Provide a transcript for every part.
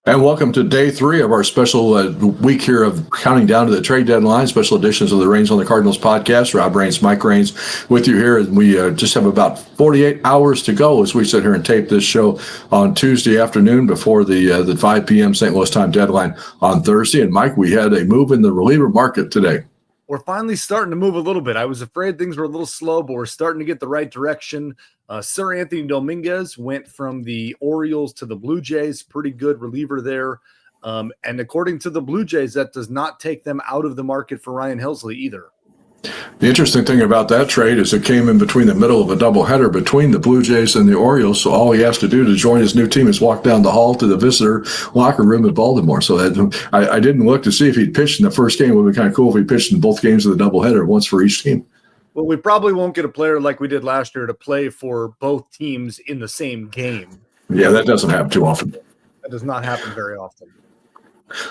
And welcome to day 3 of our special week here of counting down to the trade deadline, special editions of the Reigns on the Cardinals podcast. Rob Reigns, Mike Reigns with you here. And we just have about 48 hours to go as we sit here and tape this show on Tuesday afternoon before the 5 p.m. St. Louis time deadline on Thursday. And Mike, we had a move in the reliever market today. We're finally starting to move a little bit. I was afraid things were a little slow, but we're starting to get the right direction. Sir Anthony Dominguez went from the Orioles to the Blue Jays. Pretty good reliever there. And according to the Blue Jays, that does not take them out of the market for Ryan Helsley either. The interesting thing about that trade is it came in between the middle of a doubleheader between the Blue Jays and the Orioles. So all he has to do to join his new team is walk down the hall to the visitor locker room in Baltimore. So I didn't look to see if he'd pitched in the first game. It would be kind of cool if he pitched in both games of the doubleheader, once for each team. Well, we probably won't get a player like we did last year to play for both teams in the same game. Yeah, that doesn't happen too often. That does not happen very often.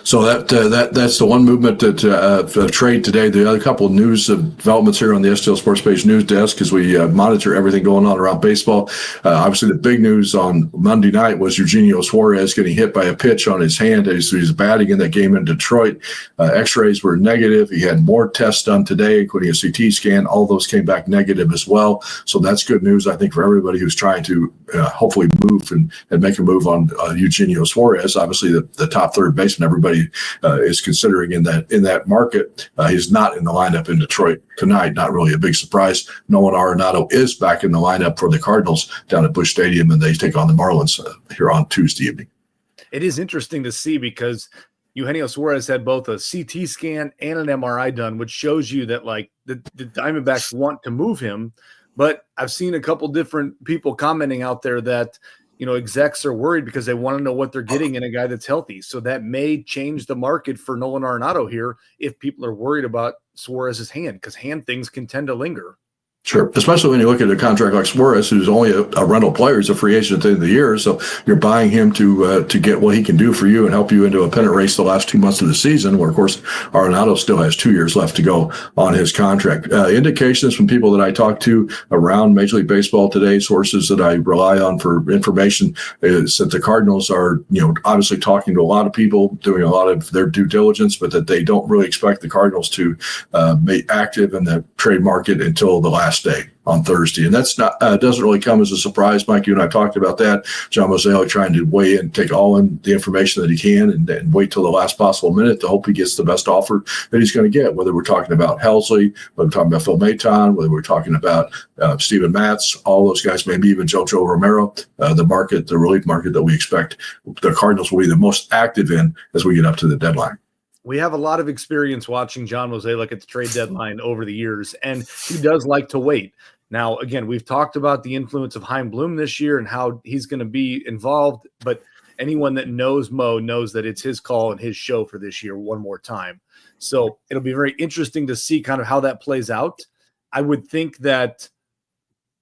So that's the one movement that trade today. The other couple of news developments here on the STL Sports Page news desk as we monitor everything going on around baseball. Obviously, the big news on Monday night was Eugenio Suarez getting hit by a pitch on his hand as he was batting in that game in Detroit. X-rays were negative. He had more tests done today, including a CT scan. All those came back negative as well. So that's good news, I think, for everybody who's trying to hopefully move and make a move on Eugenio Suarez. Obviously, the top third baseman everybody is considering in that market. He's not in the lineup in Detroit tonight. Not really a big surprise. Nolan Arenado is back in the lineup for the Cardinals down at Busch Stadium, and they take on the Marlins here on Tuesday evening. It is interesting to see because Eugenio Suarez had both a CT scan and an MRI done, which shows you that like the Diamondbacks want to move him. But I've seen a couple different people commenting out there that execs are worried because they want to know what they're getting in a guy that's healthy. So that may change the market for Nolan Arenado here if people are worried about Suarez's hand, because hand things can tend to linger. Sure, especially when you look at a contract like Suarez, who's only a rental player, he's a free agent at the end of the year. So you're buying him to get what he can do for you and help you into a pennant race the last 2 months of the season, where, of course, Arenado still has 2 years left to go on his contract. Indications from people that I talked to around Major League Baseball today, sources that I rely on for information, is that the Cardinals are, obviously talking to a lot of people, doing a lot of their due diligence, but that they don't really expect the Cardinals to be active in the trade market until the last day on Thursday. And that's not doesn't really come as a surprise. Mike, you and I talked about that. John Mozeliak trying to weigh in, take all in the information that he can and wait till the last possible minute to hope he gets the best offer that he's going to get, whether we're talking about Helsley, whether we're talking about Phil Maton, whether we're talking about Steven Matz, all those guys, maybe even JoJo Romero, the relief market that we expect the Cardinals will be the most active in as we get up to the deadline. We have a lot of experience watching John Mozeliak at the trade deadline over the years, and he does like to wait. Now, again, we've talked about the influence of Chaim Bloom this year and how he's going to be involved, but anyone that knows Mo knows that it's his call and his show for this year one more time. So it'll be very interesting to see kind of how that plays out. I would think that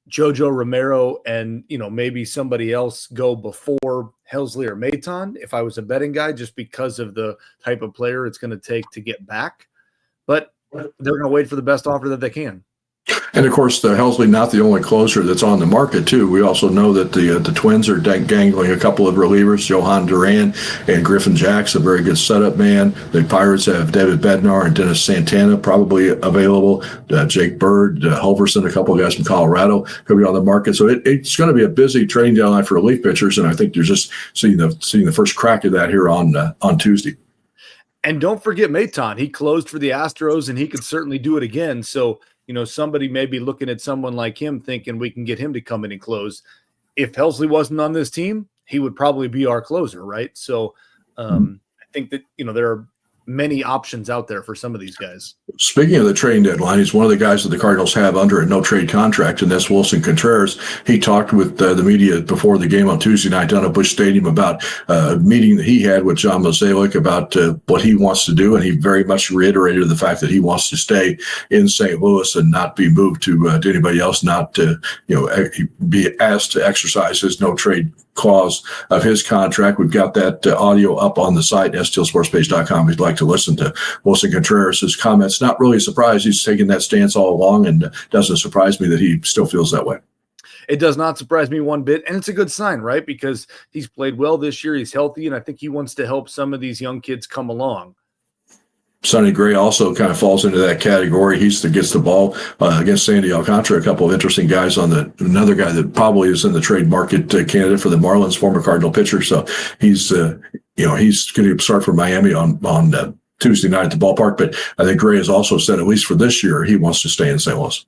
JoJo Romero and, maybe somebody else go before Helsley or Maton if I was a betting guy, just because of the type of player it's going to take to get back. But they're going to wait for the best offer that they can. And, of course, the Helsley not the only closer that's on the market, too. We also know that the Twins are dangling a couple of relievers, Johan Duran and Griffin Jacks, a very good setup man. The Pirates have David Bednar and Dennis Santana probably available. Jake Bird, Hulverson, a couple of guys from Colorado could be on the market. So it's going to be a busy trading deadline for relief pitchers, and I think you're just seeing the first crack of that here on Tuesday. And don't forget Maton. He closed for the Astros, and he could certainly do it again. So, somebody may be looking at someone like him thinking we can get him to come in and close. If Helsley wasn't on this team, he would probably be our closer, right? So I think that, there are many options out there for some of these guys. Speaking of the trading deadline, he's one of the guys that the Cardinals have under a no-trade contract, and that's Wilson Contreras. He talked with the media before the game on Tuesday night down at Busch Stadium about a meeting that he had with John Mozeliak about what he wants to do, and he very much reiterated the fact that he wants to stay in St. Louis and not be moved to anybody else, not to be asked to exercise his no-trade clause of his contract. We've got that audio up on the site, stlsportspage.com, if you'd like to listen to Wilson Contreras' comments. Not really a surprise. He's taken that stance all along, and doesn't surprise me that he still feels that way. It does not surprise me one bit, and it's a good sign, right? Because he's played well this year, he's healthy, and I think he wants to help some of these young kids come along. Sonny Gray also kind of falls into that category. He's the gets the ball against Sandy Alcantara. A couple of interesting guys on another guy that probably is in the trade market candidate for the Marlins, former Cardinal pitcher. So he's he's going to start for Miami on Tuesday night at the ballpark. But I think Gray has also said, at least for this year, he wants to stay in St. Louis.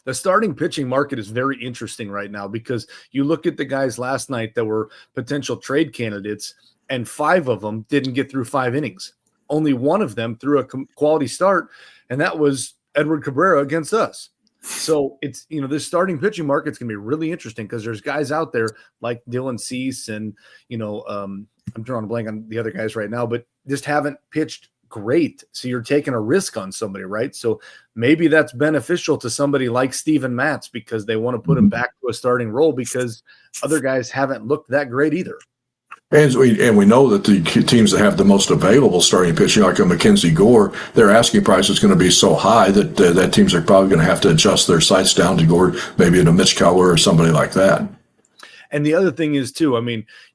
The starting pitching market is very interesting right now because you look at the guys last night that were potential trade candidates, and 5 of them didn't get through 5 innings. Only one of them threw a quality start, and that was Edward Cabrera against us. So it's, this starting pitching market's going to be really interesting because there's guys out there like Dylan Cease and, I'm drawing a blank on the other guys right now, but just haven't pitched great. So you're taking a risk on somebody, right? So maybe that's beneficial to somebody like Steven Matz because they want to put him back to a starting role because other guys haven't looked that great either. And we know that the teams that have the most available starting pitching, like a Mackenzie Gore, their asking price is going to be so high that teams are probably going to have to adjust their sights down to Gore, maybe into Mitch Keller or somebody like that. And the other thing is, too,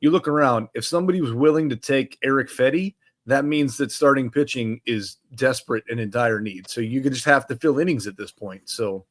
you look around, if somebody was willing to take Eric Fetty, that means that starting pitching is desperate and in dire need. So you could just have to fill innings at this point. So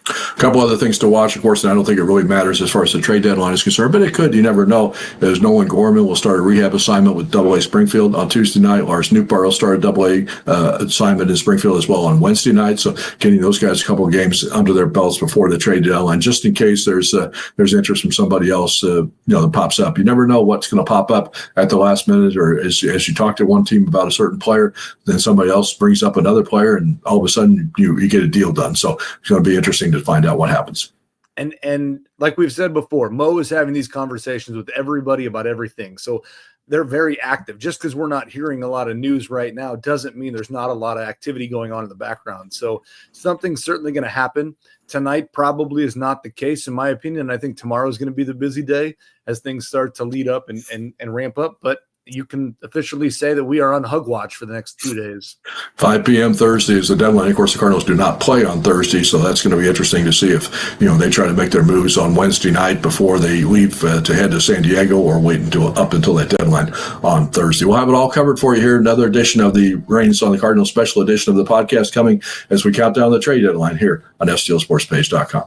a couple other things to watch, of course, and I don't think it really matters as far as the trade deadline is concerned, but it could. You never know. As Nolan Gorman will start a rehab assignment with AA Springfield on Tuesday night. Lars Nootbaar will start a AA assignment in Springfield as well on Wednesday night. So getting those guys a couple of games under their belts before the trade deadline, just in case there's interest from somebody else, that pops up. You never know what's going to pop up at the last minute, or as you talk to one team about a certain player, then somebody else brings up another player, and all of a sudden you get a deal done. So it's going to be interesting to find out what happens. And like we've said before, Mo is having these conversations with everybody about everything. So they're very active. Just because we're not hearing a lot of news right now doesn't mean there's not a lot of activity going on in the background. So something's certainly going to happen. Tonight probably is not the case, in my opinion. I think tomorrow is going to be the busy day as things start to lead up and ramp up. But you can officially say that we are on hug watch for the next 2 days. 5 p.m. Thursday is the deadline. Of course, the Cardinals do not play on Thursday, so that's going to be interesting to see if they try to make their moves on Wednesday night before they leave to head to San Diego, or wait until that deadline on Thursday. We'll have it all covered for you here. Another edition of the Reigns on the Cardinals special edition of the podcast coming as we count down the trade deadline here on STLSportsPage.com.